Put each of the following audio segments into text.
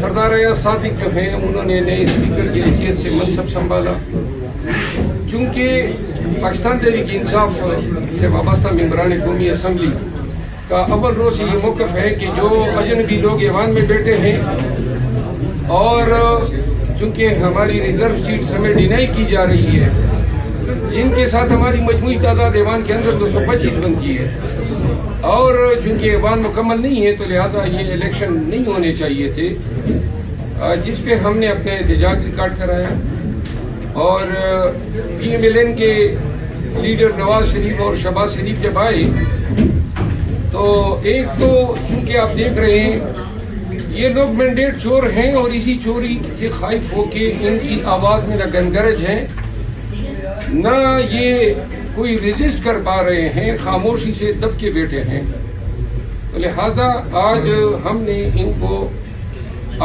سردار ایاز صادق جو ہیں انہوں نے نئے اسپیکر کی حیثیت سے منصب سنبھالا. چونکہ پاکستان تحریک انصاف سے وابستہ ممبران قومی اسمبلی کا اول روز یہ موقف ہے کہ جو اجنبی لوگ ایوان میں بیٹھے ہیں اور چونکہ ہماری ریزرو سیٹ ہمیں ڈینائی کی جا رہی ہے، جن کے ساتھ ہماری مجموعی تعداد ایوان کے اندر 225 بنتی ہے، اور چونکہ ایوان مکمل نہیں ہے تو لہذا یہ الیکشن نہیں ہونے چاہیے تھے، جس پہ ہم نے اپنے احتجاج ریکارڈ کرایا. اور پی ایم ایل این کے لیڈر نواز شریف اور شہباز شریف جب آئے تو ایک تو چونکہ آپ دیکھ رہے ہیں یہ لوگ مینڈیٹ چور ہیں اور اسی چوری سے خائف ہو کے ان کی آواز میں نہ گنگرج ہیں نہ یہ کوئی ریزسٹ کر پا رہے ہیں، خاموشی سے دب کے بیٹھے ہیں. تو لہذا آج ہم نے ان کو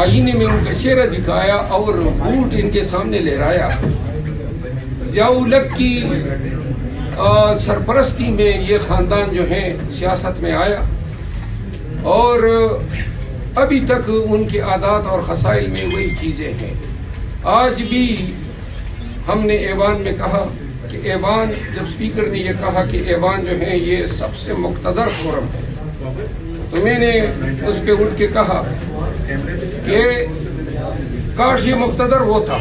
آئینے میں ان کا چہرہ دکھایا اور بوٹ ان کے سامنے لہرایا. ضیاء الحق کی سرپرستی میں یہ خاندان جو ہے سیاست میں آیا اور ابھی تک ان کے عادات اور خصائل میں وہی چیزیں ہیں. آج بھی ہم نے ایوان میں کہا کہ ایوان، جب اسپیکر نے یہ کہا کہ ایوان جو ہے یہ سب سے مقتدر فورم ہے، تو میں نے اس پہ اٹھ کے کہا کہ کاش یہ مقتدر وہ تھا،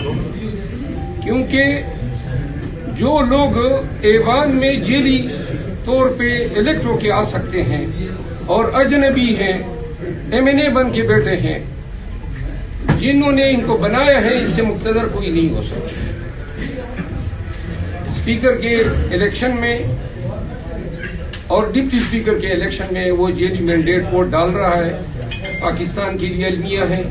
کیونکہ جو لوگ ایوان میں جیلی طور پہ الیکٹ ہو کے آ سکتے ہیں اور اجنبی ہیں، ایم این اے بن کے بیٹھے ہیں، جنہوں نے ان کو بنایا ہے، اس سے مقتدر کوئی نہیں ہو سکتا. اسپیکر کے الیکشن میں اور ڈپٹی اسپیکر کے الیکشن میں وہ جیلی مینڈیٹ ووٹ ڈال رہا ہے. پاکستان کے لیے المیہ ہے،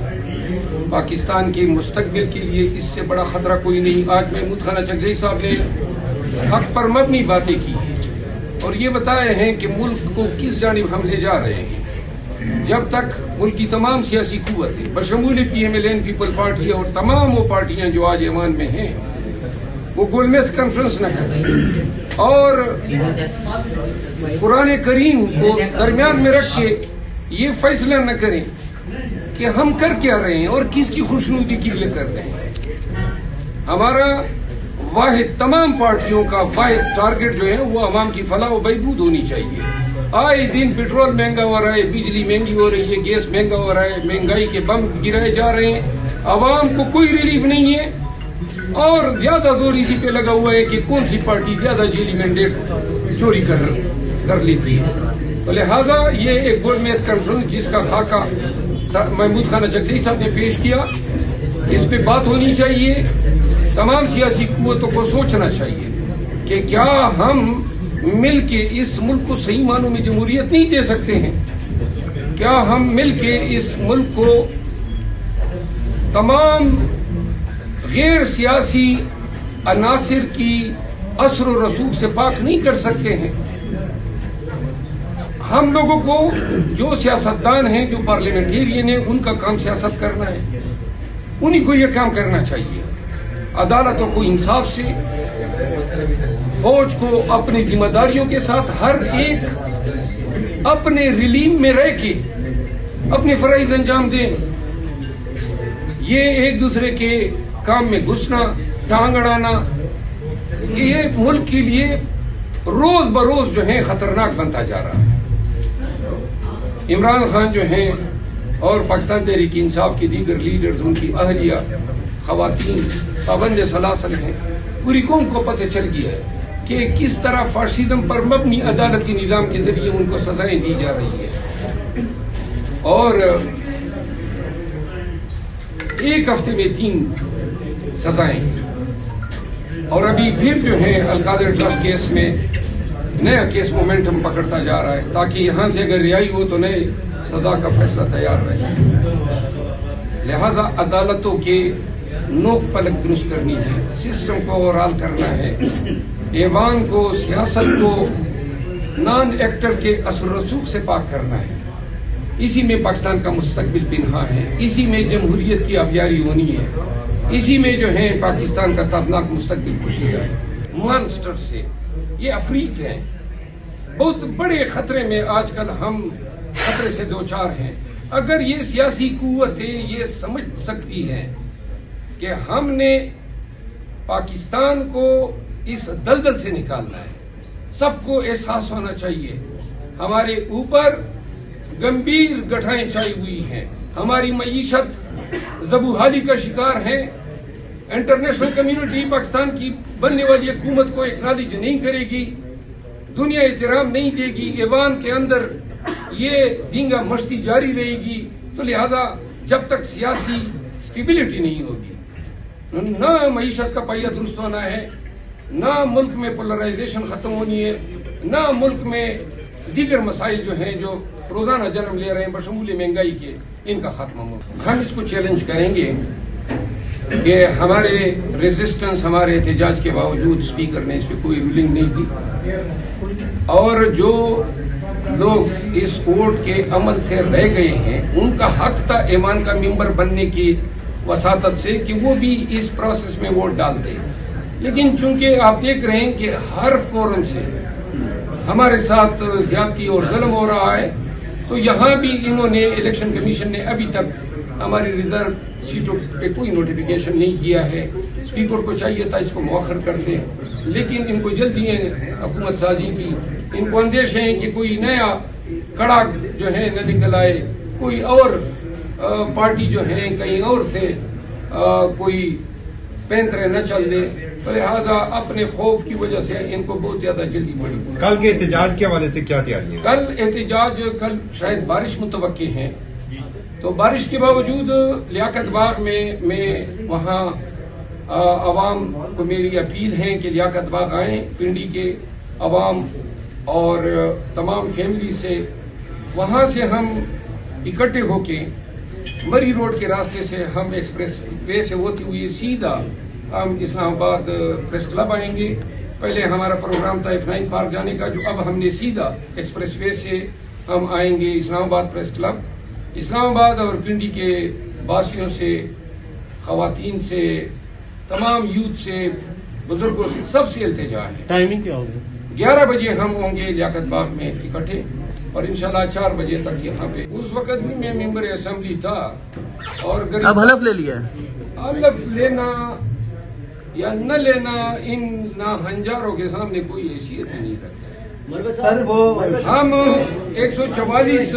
پاکستان کے مستقبل کے لیے اس سے بڑا خطرہ کوئی نہیں. آج محمود خان چکزئی صاحب نے حق پر مبنی باتیں کی اور یہ بتائے ہیں کہ ملک کو کس جانب ہم لے جا رہے ہیں. جب تک ملک کی تمام سیاسی قوتیں بشمول P M L N People's Party اور تمام وہ پارٹیاں جو آج ایوان میں ہیں وہ گول میز کانفرنس نہ کریں اور قرآن کریم کو درمیان میں رکھ کے یہ فیصلہ نہ کریں کہ ہم کر کیا رہے ہیں اور کس کی خوشنودی کے لیے کر رہے ہیں. ہمارا واحد، تمام پارٹیوں کا واحد ٹارگٹ جو ہے وہ عوام کی فلاح و بہبود ہونی چاہیے. آئے دن پیٹرول مہنگا ہو رہا ہے، بجلی مہنگی ہو رہی ہے، گیس مہنگا ہو رہا ہے، مہنگائی کے بم گرائے جا رہے ہیں، عوام کو کوئی ریلیف نہیں ہے اور زیادہ زور اسی پہ لگا ہوا ہے کہ کون سی پارٹی زیادہ جیلی مینڈیٹ چوری کر لیتی ہے. تو لہذا یہ ایک گول میز کانفرنس جس کا خاکہ محمود خان چکزئی صاحب نے پیش کیا، اس پہ بات ہونی چاہیے. تمام سیاسی قوتوں کو سوچنا چاہیے کہ کیا ہم مل کے اس ملک کو صحیح معنوں میں جمہوریت نہیں دے سکتے ہیں؟ کیا ہم مل کے اس ملک کو تمام غیر سیاسی عناصر کی اثر و رسوخ سے پاک نہیں کر سکتے ہیں؟ ہم لوگوں کو جو سیاستدان ہیں، جو پارلیمنٹیرین ہیں، ان کا کام سیاست کرنا ہے، انہی کو یہ کام کرنا چاہیے. عدالتوں کو انصاف سے، فوج کو اپنی ذمہ داریوں کے ساتھ، ہر ایک اپنے ریلیم میں رہ کے اپنے فرائض انجام دیں. یہ ایک دوسرے کے کام میں گھسنا، ٹانگ اڑانا، یہ ملک کے لیے روز بروز جو ہے خطرناک بنتا جا رہا ہے. عمران خان جو ہیں اور پاکستان تحریک انصاف کے دیگر لیڈرز، ان کی اہلیہ، خواتین پابند سلاسل ہیں. پوری قوم کو پتہ چل گیا ہے کہ کس طرح فاشزم پر مبنی عدالتی نظام کے ذریعے ان کو سزائیں دی جا رہی ہے اور ایک ہفتے میں 3 سزائیں. اور ابھی پھر جو ہے القادر ٹرسٹ کیس میں نیا کیس مومنٹم پکڑتا جا رہا ہے تاکہ یہاں سے اگر رہائی ہو تو نئے سزا کا فیصلہ تیار رہے. لہذا عدالتوں کے نوک پلک درست کرنی ہے، سسٹم کو اوورال کرنا ہے، ایوان کو، سیاست کو نان ایکٹر کے اثر رسوخ سے پاک کرنا ہے. اسی میں پاکستان کا مستقبل پنہا ہے، اسی میں جمہوریت کی آبیاری ہونی ہے، اسی میں جو ہے پاکستان کا تابناک مستقبل پوشیدہ ہے. مانسٹر سے، یہ عفریت ہیں، بہت بڑے خطرے میں آج کل ہم خطرے سے دوچار ہیں. اگر یہ سیاسی قوتیں یہ سمجھ سکتی ہیں کہ ہم نے پاکستان کو اس دلدل سے نکالنا ہے، سب کو احساس ہونا چاہیے ہمارے اوپر گمبھیر گٹھائیں چھائی ہوئی ہیں، ہماری معیشت زبوحالی کا شکار ہے، انٹرنیشنل کمیونٹی پاکستان کی بننے والی حکومت کو ایکنالج نہیں کرے گی، دنیا احترام نہیں دے گی، ایوان کے اندر یہ دینگا مشتی جاری رہے گی، تو لہذا جب تک سیاسی سٹیبلٹی نہیں ہوگی، نہ معیشت کا پہیہ درست ہونا ہے، نہ ملک میں پولرائزیشن ختم ہونی ہے، نہ ملک میں دیگر مسائل جو ہیں جو روزانہ جنم لے رہے ہیں بشمول مہنگائی کے، ان کا خاتمہ ہو۔ ہم اس کو چیلنج کریں گے کہ ہمارے ریزسٹنس، ہمارے احتجاج کے باوجود اسپیکر نے اس پہ کوئی رولنگ نہیں دی، اور جو لوگ اس ووٹ کے عمل سے رہ گئے ہیں ان کا حق تھا ایوان کا ممبر بننے کی وساطت سے کہ وہ بھی اس پروسیس میں ووٹ ڈالتے، لیکن چونکہ آپ دیکھ رہے ہیں کہ ہر فورم سے ہمارے ساتھ زیادتی اور ظلم ہو رہا ہے، تو یہاں بھی انہوں نے الیکشن کمیشن نے ابھی تک ہماری ریزرو سیٹوں پہ کوئی نوٹیفیکیشن نہیں کیا ہے۔ اسپیکر کو چاہیے تھا اس کو مؤخر کر دیں، لیکن ان کو جلدی ہے حکومت سازی کی، ان کو اندیش ہے کہ کوئی نیا کڑا جو ہے نہ نکل آئے، کوئی اور پارٹی جو ہے کہیں اور سے کوئی پینترے نہ چل دے، تو لہٰذا اپنے خوف کی وجہ سے ان کو بہت زیادہ جلدی پڑی۔ کل کے احتجاج کے حوالے سے کیا تیاری ہے؟ کل شاید بارش متوقع ہے، تو بارش کے باوجود لیاقت باغ میں وہاں عوام کو میری اپیل ہے کہ لیاقت باغ آئیں، پنڈی کے عوام اور تمام فیملی سے، وہاں سے ہم اکٹھے ہو کے مری روڈ کے راستے سے ہم ایکسپریس وے سے ہوتی ہوئی سیدھا ہم اسلام آباد پریس کلب آئیں گے۔ پہلے ہمارا پروگرام تھا F9 پارک جانے کا، جو اب ہم نے سیدھا ایکسپریس وے سے ہم آئیں گے اسلام آباد پریس کلب۔ اسلام آباد اور پنڈی کے باسیوں سے، خواتین سے، تمام یوتھ سے، بزرگوں سے، سب سے التجا ہے۔ ٹائمنگ کیا ہوگی؟ 11 بجے ہم ہوں گے لیاقت باغ میں اکٹھے، اور انشاءاللہ 4 بجے تک یہاں پہ۔ اس وقت بھی میں ممبر اسمبلی تھا، اور اب حلف لے لیا ہے؟ حلف لینا یا نہ لینا ان ناہنجاروں کے سامنے کوئی حیثیت نہیں رکھتا ہے۔ ہم 144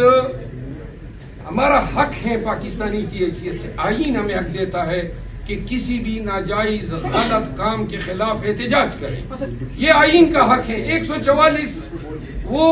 ہمارا حق ہے پاکستانی کی حیثیت سے، آئین ہمیں حق دیتا ہے کہ کسی بھی ناجائز غلط کام کے خلاف احتجاج کریں، یہ آئین کا حق ہے۔ 144 وہ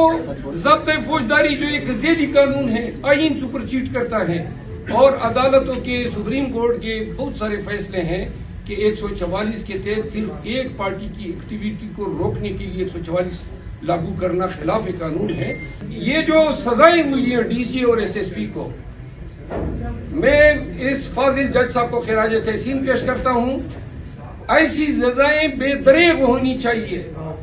ضابطۂ فوجداری جو ایک ذیلی قانون ہے، آئین سپرسیڈ کرتا ہے، اور عدالتوں کے، سپریم کورٹ کے بہت سارے فیصلے ہیں کہ 144 کے تحت صرف ایک پارٹی کی ایکٹیویٹی کو روکنے کے لیے 144 لاگو کرنا خلاف قانون ہے۔ یہ جو سزائیں ہوئی ہیں ڈی سی اور SSP کو، میں اس فاضل جج صاحب کو خراج تحسین پیش کرتا ہوں۔ ایسی سزائیں بے دریغ ہونی چاہیے،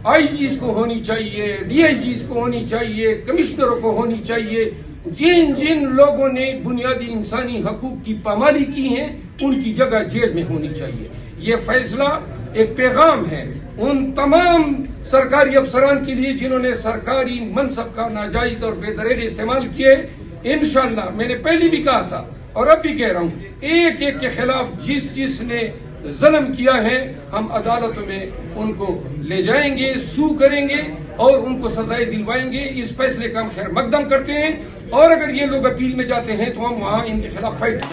IGs کو ہونی چاہیے، DIGs کو ہونی چاہیے، کمشنروں کو ہونی چاہیے۔ جن لوگوں نے بنیادی انسانی حقوق کی پامالی کی ہیں ان کی جگہ جیل میں ہونی چاہیے۔ یہ فیصلہ ایک پیغام ہے ان تمام سرکاری افسران کے لیے جنہوں نے سرکاری منصب کا ناجائز اور بے دریغ استعمال کیے۔ انشاءاللہ میں نے پہلے بھی کہا تھا اور اب بھی کہہ رہا ہوں، ایک ایک کے خلاف جس نے ظلم کیا ہے ہم عدالتوں میں ان کو لے جائیں گے، سو کریں گے اور ان کو سزائیں دلوائیں گے۔ اس فیصلے کا ہم خیر مقدم کرتے ہیں، اور اگر یہ لوگ اپیل میں جاتے ہیں تو ہم وہاں ان کے خلاف فائٹ